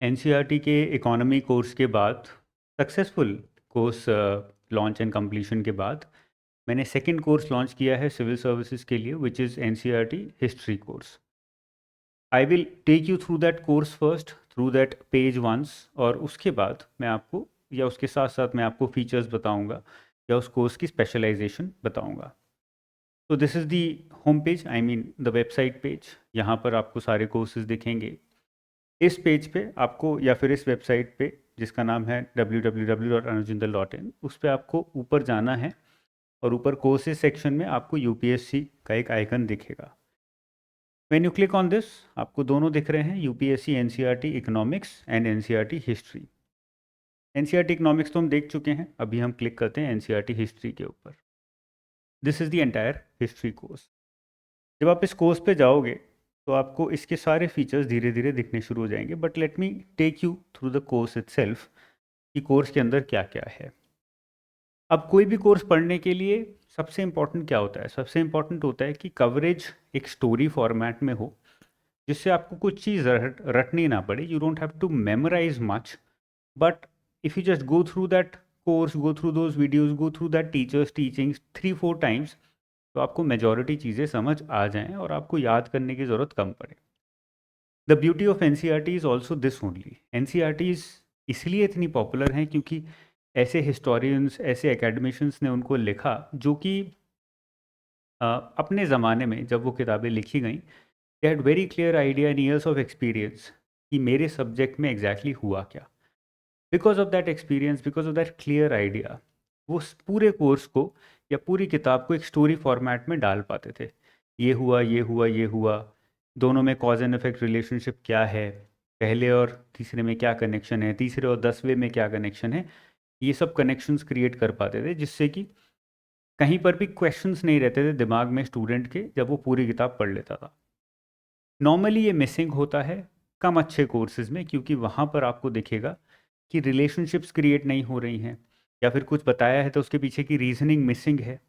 NCERT के economy course के बाद successful course launch and completion के बाद मैंने सेकंड कोर्स लॉन्च किया है सिविल सर्विसेज के लिए which is NCERT history course. I will take you through that course first, through that page once, और उसके बाद मैं आपको या उसके साथ साथ मैं आपको फीचर्स बताऊंगा या उस कोर्स की स्पेशलाइजेशन बताऊंगा। तो this is the home page, I mean the website page. यहाँ पर आपको सारे कोर्सेज दिखेंगे। इस पेज पे आपको या फिर इस वेबसाइट पे जिसका नाम है www.anujindal.in, उस पे आपको ऊपर जाना है और ऊपर कोर्सेज सेक्शन में आपको यूपीएससी का एक आइकन दिखेगा। When you click on this, आपको दोनों दिख रहे हैं, UPSC NCERT economics and NCERT history. NCERT economics तो हम देख चुके हैं, अभी हम क्लिक करते हैं एनसीईआरटी हिस्ट्री के ऊपर। This is the entire history course. जब आप इस कोर्स पे जाओगे तो आपको इसके सारे फीचर्स धीरे धीरे दिखने शुरू हो जाएंगे, but let me take you through the course itself कि कोर्स के अंदर क्या क्या है। अब कोई भी कोर्स पढ़ने के लिए सबसे इम्पॉर्टेंट क्या होता है? सबसे इम्पॉर्टेंट होता है कि कवरेज एक स्टोरी फॉर्मेट में हो, जिससे आपको कुछ चीज़ रटनी ना पड़े। You don't have to memorize much, but if you just go through that course, go through those videos, go through that teacher's teachings 3-4 times, तो आपको मेजॉरिटी चीज़ें समझ आ जाएं और आपको याद करने की ज़रूरत कम पड़े। The beauty of N C R T is also this only. N C R Ts इसलिए इतनी पॉपुलर हैं क्योंकि ऐसे हिस्टोरियंस, ऐसे एकेडमिशियंस ने उनको लिखा जो कि अपने ज़माने में जब वो किताबें लिखी गई, they had very clear idea and years of experience कि मेरे सब्जेक्ट में एग्जैक्टली हुआ क्या। Because of that experience, because of that clear idea, वो पूरे कोर्स को या पूरी किताब को एक स्टोरी फॉर्मेट में डाल पाते थे। ये हुआ, ये हुआ, ये हुआ, दोनों में कॉज एंड इफेक्ट रिलेशनशिप क्या है, पहले और तीसरे में क्या कनेक्शन है, तीसरे और 10वें में क्या कनेक्शन है। ये सब कनेक्शंस क्रिएट कर पाते थे, जिससे कि कहीं पर भी क्वेश्चंस नहीं रहते थे दिमाग में स्टूडेंट के जब वो पूरी किताब पढ़ लेता था। नॉर्मली ये मिसिंग होता है कम अच्छे कोर्सेज में, क्योंकि वहाँ पर आपको दिखेगा कि रिलेशनशिप्स क्रिएट नहीं हो रही हैं, या फिर कुछ बताया है तो उसके पीछे की रीजनिंग मिसिंग है,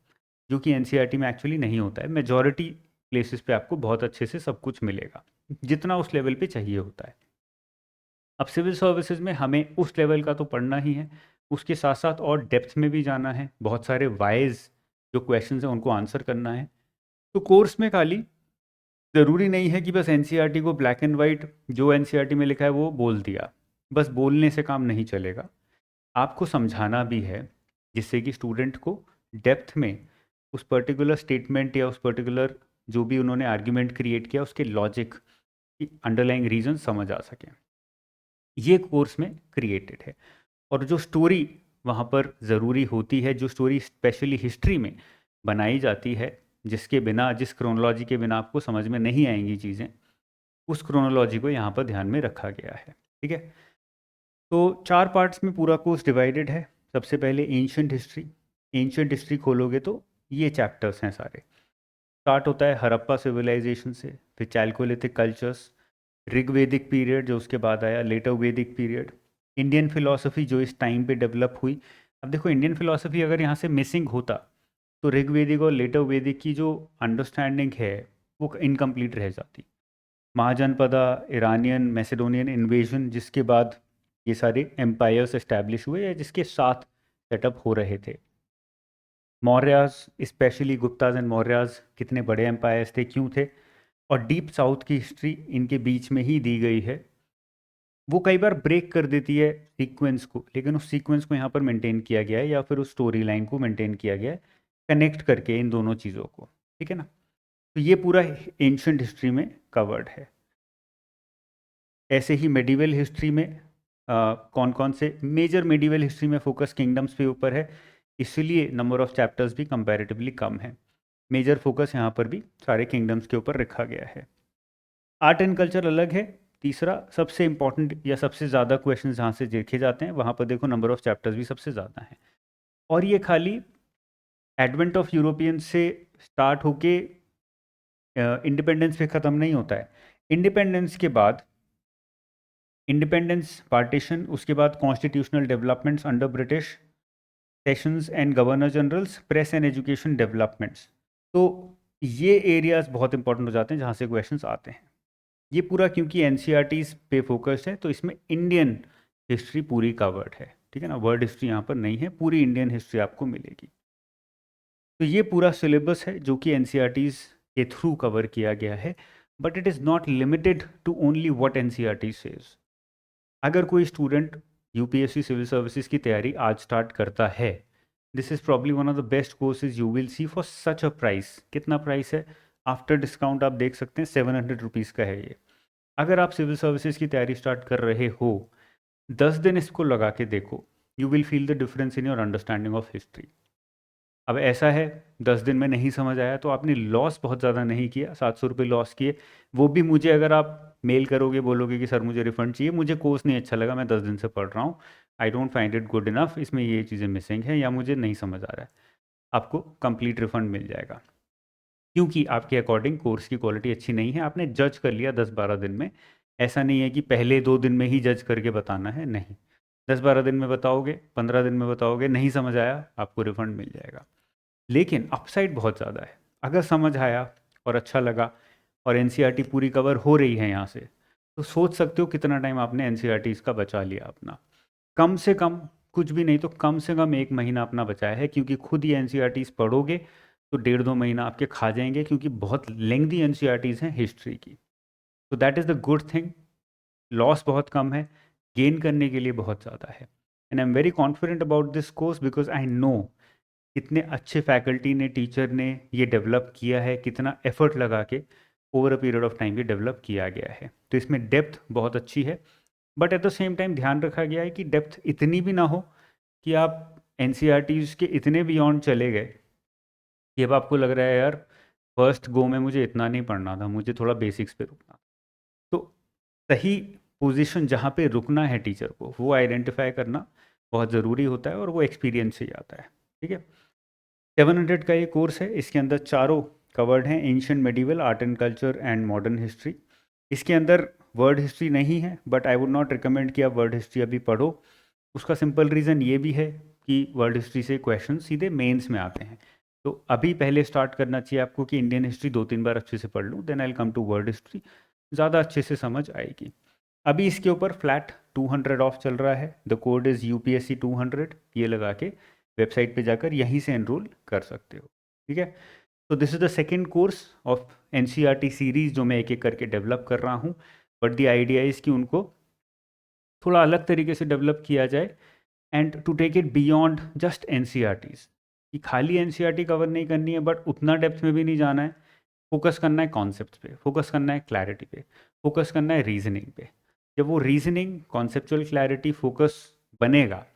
जो कि एनसीईआरटी में एक्चुअली नहीं होता है। मेजॉरिटी प्लेसेस पे आपको बहुत अच्छे से सब कुछ मिलेगा, जितना उस लेवल पे चाहिए होता है। अब सिविल सर्विसेज में हमें उस लेवल का तो पढ़ना ही है, उसके साथ साथ और डेप्थ में भी जाना है, बहुत सारे वाइज जो क्वेश्चंस हैं उनको आंसर करना है। तो कोर्स में खाली ज़रूरी नहीं है कि बस एनसीईआरटी को ब्लैक एंड वाइट जो एनसीईआरटी में लिखा है वो बोल दिया, बस बोलने से काम नहीं चलेगा, आपको समझाना भी है, जिससे कि स्टूडेंट को डेप्थ में उस पर्टिकुलर स्टेटमेंट या उस पर्टिकुलर जो भी उन्होंने आर्ग्यूमेंट क्रिएट किया उसके लॉजिक की अंडरलाइंग रीजन समझ आ सके। ये कोर्स में क्रिएटेड है। और जो स्टोरी वहाँ पर ज़रूरी होती है, जो स्टोरी स्पेशली हिस्ट्री में बनाई जाती है, जिसके बिना, जिस क्रोनोलॉजी के बिना आपको समझ में नहीं आएंगी चीज़ें, उस क्रोनोलॉजी को यहाँ पर ध्यान में रखा गया है। ठीक है, तो 4 पार्ट्स में पूरा कोर्स डिवाइडेड है। सबसे पहले एंशंट हिस्ट्री। एंशंट हिस्ट्री खोलोगे तो ये चैप्टर्स हैं सारे। स्टार्ट होता है हड़प्पा सिविलाइजेशन से, फिर चैल्कोलिथिक कल्चर्स, ऋग्वेदिक पीरियड जो उसके बाद आया, लेटर वैदिक पीरियड, इंडियन फिलॉसफी जो इस टाइम पे डेवलप हुई। अब देखो, इंडियन फिलॉसफी अगर यहाँ से मिसिंग होता तो ऋग्वेदिक और लेटर वैदिक की जो अंडरस्टैंडिंग है वो इनकम्प्लीट रह जाती। महाजनपदा, ईरानियन मैसेडोनियन इन्वेजन, जिसके बाद ये सारे एम्पायर्स एस्टैब्लिश हुए या जिसके साथ सेटअप हो रहे थे। Mauryas, specially Gupta's and Mauryas कितने बड़े एम्पायर्स थे, क्यों थे, और डीप साउथ की हिस्ट्री इनके बीच में ही दी गई है। वो कई बार ब्रेक कर देती है सीक्वेंस को, लेकिन उस सीक्वेंस को यहाँ पर मेंटेन किया गया है, या फिर उस स्टोरी लाइन को मेंटेन किया गया है कनेक्ट करके इन दोनों चीज़ों को। ठीक है ना, तो ये पूरा एंशंट हिस्ट्री में कवर्ड है। ऐसे ही मेडिवल हिस्ट्री में कौन कौन से मेजर मेडिवल हिस्ट्री में फोकस किंगडम्स पे ऊपर है, इसलिए नंबर ऑफ चैप्टर्स भी कंपैरेटिवली कम है। मेजर फोकस यहाँ पर भी सारे किंगडम्स के ऊपर रखा गया है। आर्ट एंड कल्चर अलग है। तीसरा सबसे इंपॉर्टेंट या सबसे ज़्यादा क्वेश्चन जहाँ से देखे जाते हैं, वहाँ पर देखो नंबर ऑफ चैप्टर्स भी सबसे ज़्यादा हैं। और ये खाली एडवेंट ऑफ यूरोपियन से स्टार्ट होके इंडिपेंडेंस पे ख़त्म नहीं होता है। इंडिपेंडेंस के बाद इंडिपेंडेंस, पार्टीशन, उसके बाद constitutional developments under British, sessions and governor generals, press and education developments. तो ये एरियाज बहुत इंपॉर्टेंट हो जाते हैं जहाँ से क्वेश्चंस आते हैं। ये पूरा क्योंकि एन पे फोकस्ड है तो इसमें इंडियन हिस्ट्री पूरी कवर्ड है, ठीक है ना, वर्ल्ड हिस्ट्री यहाँ पर नहीं है, पूरी इंडियन हिस्ट्री आपको मिलेगी। तो ये पूरा सिलेबस है जो कि एन के थ्रू कवर किया गया है, but it is not limited to only what N says. अगर कोई स्टूडेंट यूपीएससी सिविल सर्विसेज की तैयारी आज स्टार्ट करता है, this is probably one of the best courses you will see for such a price. कितना प्राइस है? After discount आप देख सकते हैं 700 रुपीज़ का है ये। अगर आप सिविल सर्विसेज की तैयारी स्टार्ट कर रहे हो, 10 दिन इसको लगा के देखो, you will feel the difference in your understanding of history. अब ऐसा है, 10 दिन में नहीं समझ आया तो आपने लॉस बहुत ज़्यादा नहीं किया, 700 रुपये लॉस किए, वो भी मुझे अगर आप मेल करोगे, बोलोगे कि सर मुझे रिफंड चाहिए, मुझे कोर्स नहीं अच्छा लगा, मैं 10 दिन से पढ़ रहा हूँ, I don't find it good enough, इसमें ये चीज़ें मिसिंग हैं या मुझे नहीं समझ आ रहा है, आपको कंप्लीट रिफंड मिल जाएगा। क्योंकि आपके अकॉर्डिंग कोर्स की क्वालिटी अच्छी नहीं है, आपने जज कर लिया 10-12 दिन में। ऐसा नहीं है कि पहले 2 दिन में ही जज करके बताना है, नहीं, 10-12 दिन में बताओगे, 15 दिन में बताओगे, नहीं समझ आया, आपको रिफंड मिल जाएगा। लेकिन अपसाइड बहुत ज़्यादा है, अगर समझ आया और अच्छा लगा और एन पूरी कवर हो रही है यहाँ से, तो सोच सकते हो कितना टाइम आपने एन इसका बचा लिया अपना। कम से कम, कुछ भी नहीं तो कम से कम 1 महीना अपना बचाया है, क्योंकि खुद ही एन पढ़ोगे तो 1.5-2 महीना आपके खा जाएंगे, क्योंकि बहुत लेंथी एन हैं हिस्ट्री की। तो that is the good thing, loss बहुत कम है, गेन करने के लिए बहुत ज़्यादा है। And I am very confident about this course because I know कितने अच्छे फैकल्टी ने, टीचर ने ये डेवलप किया है, कितना एफर्ट लगा के over a period of time ये डेवलप किया गया है। तो इसमें डेप्थ बहुत अच्छी है, but at the same time ध्यान रखा गया है कि डेप्थ इतनी भी ना हो कि आप एन के इतने बियॉन्ड चले गए कि अब आपको लग रहा है यार फर्स्ट गो में मुझे इतना नहीं पढ़ना था, मुझे थोड़ा बेसिक्स पे रुकना था। तो सही पोजीशन जहाँ पे रुकना है टीचर को, वो आइडेंटिफाई करना बहुत ज़रूरी होता है, और वो एक्सपीरियंस से ही आता है, ठीक है। 700 का ये कोर्स है, इसके अंदर चारों कवर्ड हैं, ancient, medieval, art and culture and modern history. इसके अंदर वर्ड हिस्ट्री नहीं है, but I would not recommend कि आप वर्ड हिस्ट्री अभी पढ़ो। उसका सिंपल रीज़न ये भी है कि वर्ल्ड हिस्ट्री से क्वेश्चन सीधे मेंस में आते हैं, तो अभी पहले स्टार्ट करना चाहिए आपको कि इंडियन हिस्ट्री 2-3 बार अच्छे से पढ़ लूँ, then I come to world history, ज़्यादा अच्छे से समझ आएगी। अभी इसके ऊपर फ्लैट 200 ऑफ चल रहा है, द कोड इज़ UPSC 200, ये लगा के वेबसाइट पे जाकर यहीं से एनरोल कर सकते हो, ठीक है। तो this is the second course of NCERT series जो मैं एक एक करके डेवलप कर रहा हूँ, बट द आइडिया इज़ कि उनको थोड़ा अलग तरीके से डेवलप किया जाए and to take it beyond just NCERTs, कि खाली NCERT कवर नहीं करनी है, बट उतना डेप्थ में भी नहीं जाना है, फोकस करना है कॉन्सेप्ट पे, फोकस करना है क्लैरिटी पे, फोकस करना है रीजनिंग पे। जब वो रीजनिंग, कॉन्सेप्चुअल क्लैरिटी, फोकस बनेगा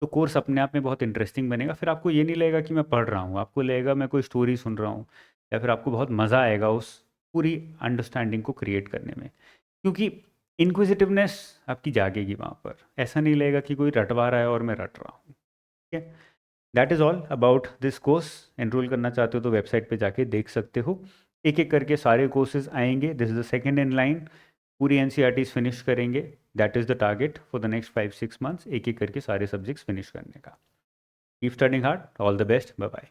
तो कोर्स अपने आप में बहुत इंटरेस्टिंग बनेगा। फिर आपको ये नहीं लगेगा कि मैं पढ़ रहा हूँ, आपको लगेगा मैं कोई स्टोरी सुन रहा हूँ, या फिर आपको बहुत मज़ा आएगा उस पूरी अंडरस्टैंडिंग को क्रिएट करने में, क्योंकि इंक्विजिटिवनेस आपकी जागेगी वहाँ पर। ऐसा नहीं लगेगा कि कोई रटवा रहा है और मैं रट रहा हूँ, ठीक है। That is all about this course. Enrol करना चाहते हो तो वेबसाइट पे जाके देख सकते हो, एक एक करके सारे कोर्सेज आएंगे, this is the second in line, पूरी NCERTs फिनिश करेंगे, that is the target for the next 5-6 months, एक एक करके सारे सब्जेक्ट्स फिनिश करने का। Keep studying hard, all the best, bye bye.